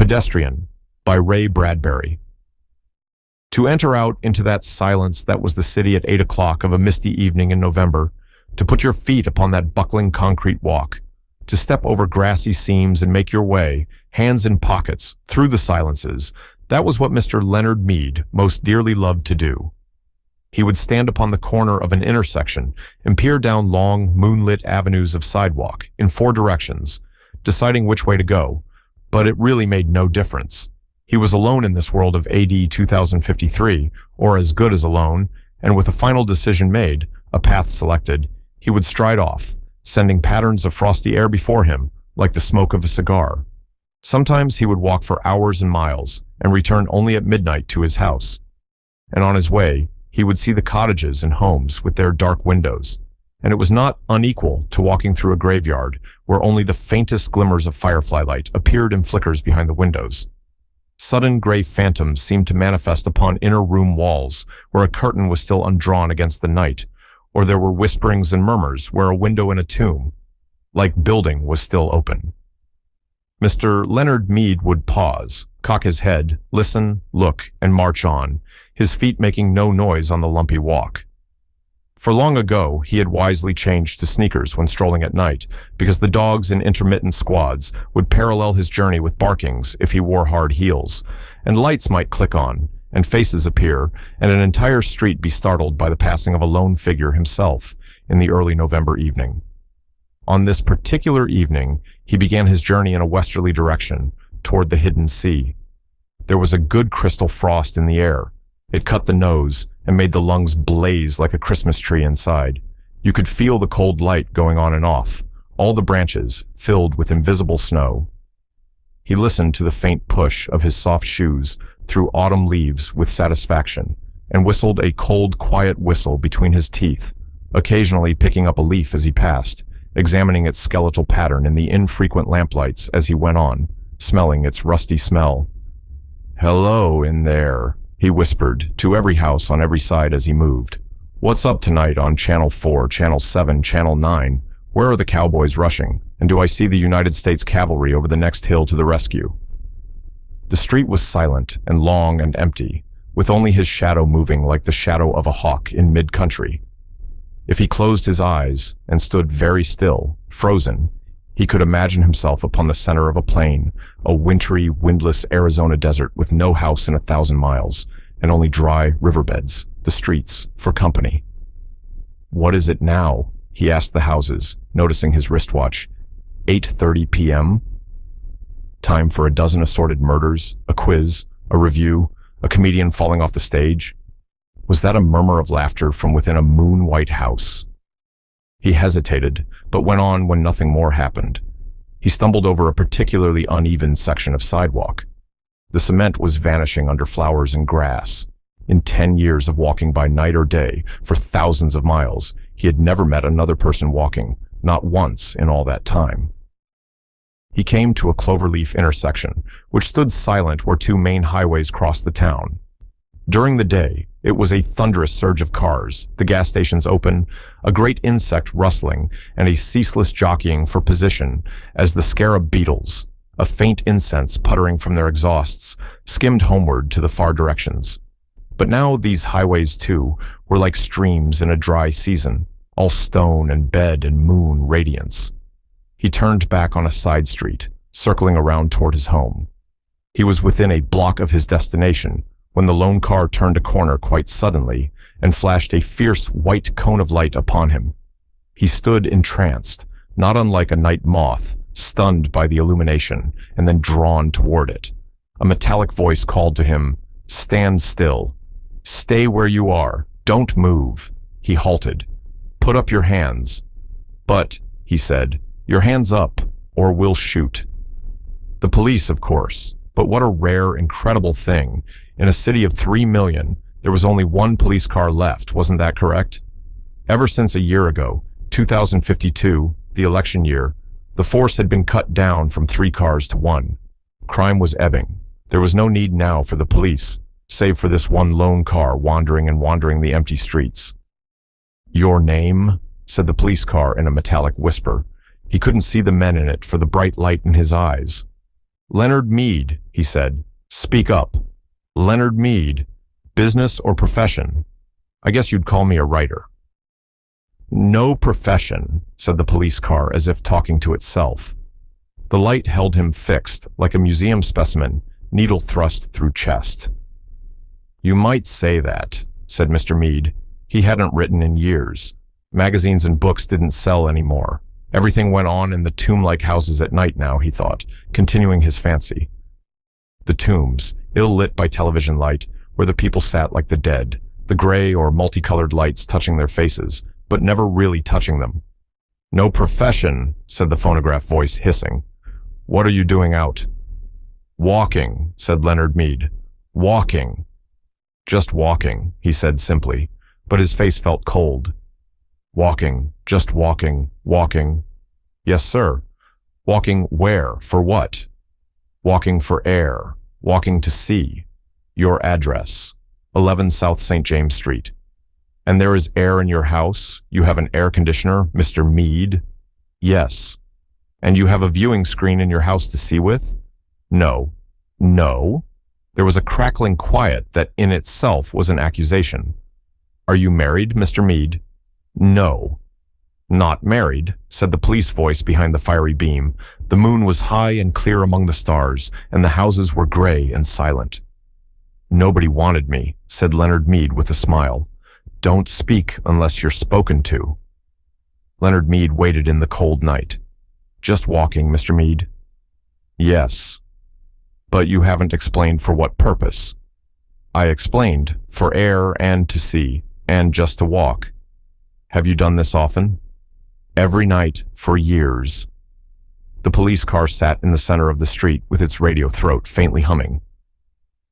Pedestrain by Ray Bradbury. To enter out into that silence that was the city at 8 o'clock of a misty evening in November, to put your feet upon that buckling concrete walk, to step over grassy seams and make your way, hands in pockets, through the silences, that was what Mr. Leonard Mead most dearly loved to do. He would stand upon the corner of an intersection and peer down long, moonlit avenues of sidewalk in 4 directions, deciding which way to go, but it really made no difference. He was alone in this world of AD 2053, or as good as alone, and with a final decision made, a path selected, he would stride off, sending patterns of frosty air before him, like the smoke of a cigar. Sometimes he would walk for hours and miles, and return only at midnight to his house. And on his way, he would see the cottages and homes with their dark windows, and it was not unequal to walking through a graveyard where only the faintest glimmers of firefly light appeared in flickers behind the windows. Sudden gray phantoms seemed to manifest upon inner room walls where a curtain was still undrawn against the night, or there were whisperings and murmurs where a window in a tomb, like building, was still open. Mr. Leonard Mead would pause, cock his head, listen, look, and march on, his feet making no noise on the lumpy walk. For long ago, he had wisely changed to sneakers when strolling at night, because the dogs in intermittent squads would parallel his journey with barkings if he wore hard heels, and lights might click on, and faces appear, and an entire street be startled by the passing of a lone figure himself in the early November evening. On this particular evening, he began his journey in a westerly direction, toward the hidden sea. There was a good crystal frost in the air. It cut the nose and made the lungs blaze like a Christmas tree inside. You could feel the cold light going on and off, all the branches filled with invisible snow. He listened to the faint push of his soft shoes through autumn leaves with satisfaction, and whistled a cold, quiet whistle between his teeth, occasionally picking up a leaf as he passed, examining its skeletal pattern in the infrequent lamplights as he went on, smelling its rusty smell. "Hello in there," he whispered to every house on every side as he moved. "What's up tonight on Channel 4, Channel 7, Channel 9? Where are the cowboys rushing? And do I see the United States cavalry over the next hill to the rescue?" The street was silent and long and empty, with only his shadow moving like the shadow of a hawk in mid-country. If he closed his eyes and stood very still, frozen, he could imagine himself upon the center of a plain, a wintry, windless Arizona desert with no house in 1,000 miles, and only dry riverbeds, the streets, for company. "What is it now?" he asked the houses, noticing his wristwatch. 8:30 p.m.? Time for a dozen assorted murders, a quiz, a review, a comedian falling off the stage. Was that a murmur of laughter from within a moon-white house? He hesitated, but went on when nothing more happened. He stumbled over a particularly uneven section of sidewalk. The cement was vanishing under flowers and grass. In 10 years of walking by night or day, for thousands of miles, he had never met another person walking, not once in all that time. He came to a cloverleaf intersection, which stood silent where 2 main highways crossed the town. During the day, it was a thunderous surge of cars, the gas stations open, a great insect rustling, and a ceaseless jockeying for position as the scarab beetles, a faint incense puttering from their exhausts, skimmed homeward to the far directions. But now these highways, too, were like streams in a dry season, all stone and bed and moon radiance. He turned back on a side street, circling around toward his home. He was within a block of his destination when the lone car turned a corner quite suddenly and flashed a fierce white cone of light upon him. He stood entranced, not unlike a night moth, stunned by the illumination and then drawn toward it. A metallic voice called to him, "Stand still. Stay where you are. Don't move." He halted. "Put up your hands." "But," he said, "your hands up, or we'll shoot." The police, of course, but what a rare, incredible thing. In a city of 3 million, there was only 1 police car left, wasn't that correct? Ever since a year ago, 2052, the election year, the force had been cut down from 3 cars to 1. Crime was ebbing. There was no need now for the police, save for this 1 lone car wandering the empty streets. "Your name?" said the police car in a metallic whisper. He couldn't see the men in it for the bright light in his eyes. Leonard Mead, he said. Speak up. Leonard Mead. Business or profession? I guess you'd call me a writer. No profession, said the police car as if talking to itself. The light held him fixed, like a museum specimen, needle thrust through chest. You might say that, said Mr. Mead. He hadn't written in years. Magazines and books didn't sell anymore. Everything went on in the tomb-like houses at night now, he thought, continuing his fancy. The tombs, ill-lit by television light, where the people sat like the dead, the gray or multicolored lights touching their faces, but never really touching them. No profession, said the phonograph voice, hissing. What are you doing out? Walking, said Leonard Mead. Walking. Just walking, he said simply, but his face felt cold. Walking, just walking, walking. Yes, sir. Walking where? For what? Walking for air. Walking to see. Your address. 11 South St. James Street. And there is air in your house? You have an air conditioner, Mr. Mead? Yes. And you have a viewing screen in your house to see with? No. No? There was a crackling quiet that in itself was an accusation. Are you married, Mr. Mead? No. Not married, said the police voice behind the fiery beam. The moon was high and clear among the stars, and the houses were gray and silent. Nobody wanted me, said Leonard Mead with a smile. Don't speak unless you're spoken to. Leonard Mead waited in the cold night. Just walking, Mr. Mead? Yes. But you haven't explained for what purpose. I explained, for air and to see, and just to walk. Have you done this often? Every night for years. The police car sat in the center of the street with its radio throat faintly humming.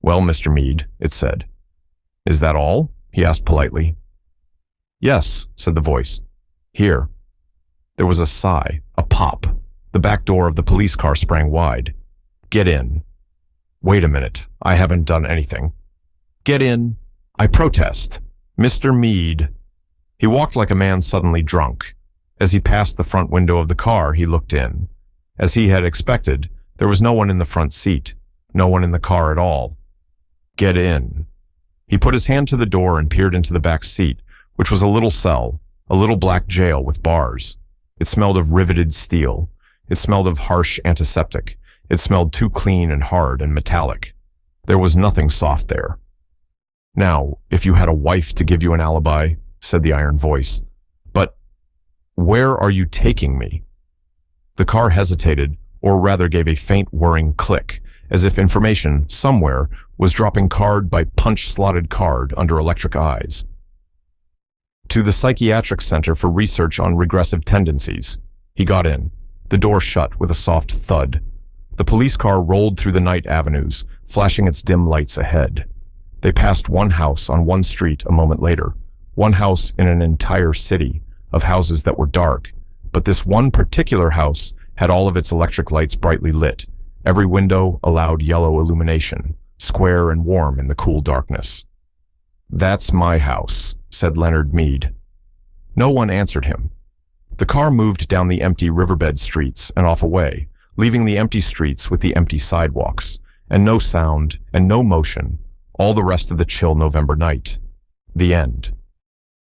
Well, Mr. Mead, it said. Is that all? He asked politely. Yes, said the voice. Here. There was a sigh, a pop. The back door of the police car sprang wide. Get in. Wait a minute, I haven't done anything. Get in. I protest. Mr. Mead. He walked like a man suddenly drunk. As he passed the front window of the car, he looked in. As he had expected, there was no one in the front seat, no one in the car at all. Get in. He put his hand to the door and peered into the back seat, which was a little cell, a little black jail with bars. It smelled of riveted steel. It smelled of harsh antiseptic. It smelled too clean and hard and metallic. There was nothing soft there. Now, if you had a wife to give you an alibi, said the iron voice. But where are you taking me? The car hesitated, or rather gave a faint whirring click, as if information, somewhere, was dropping card by punch-slotted card under electric eyes. To the Psychiatric Center for Research on Regressive Tendencies. He got in. The door shut with a soft thud. The police car rolled through the night avenues, flashing its dim lights ahead. They passed one house on one street a moment later, one house in an entire city of houses that were dark, but this one particular house had all of its electric lights brightly lit. Every window allowed yellow illumination, square and warm in the cool darkness. That's my house, said Leonard Mead. No one answered him. The car moved down the empty riverbed streets and off away, leaving the empty streets with the empty sidewalks, and no sound and no motion, all the rest of the chill November night. The end.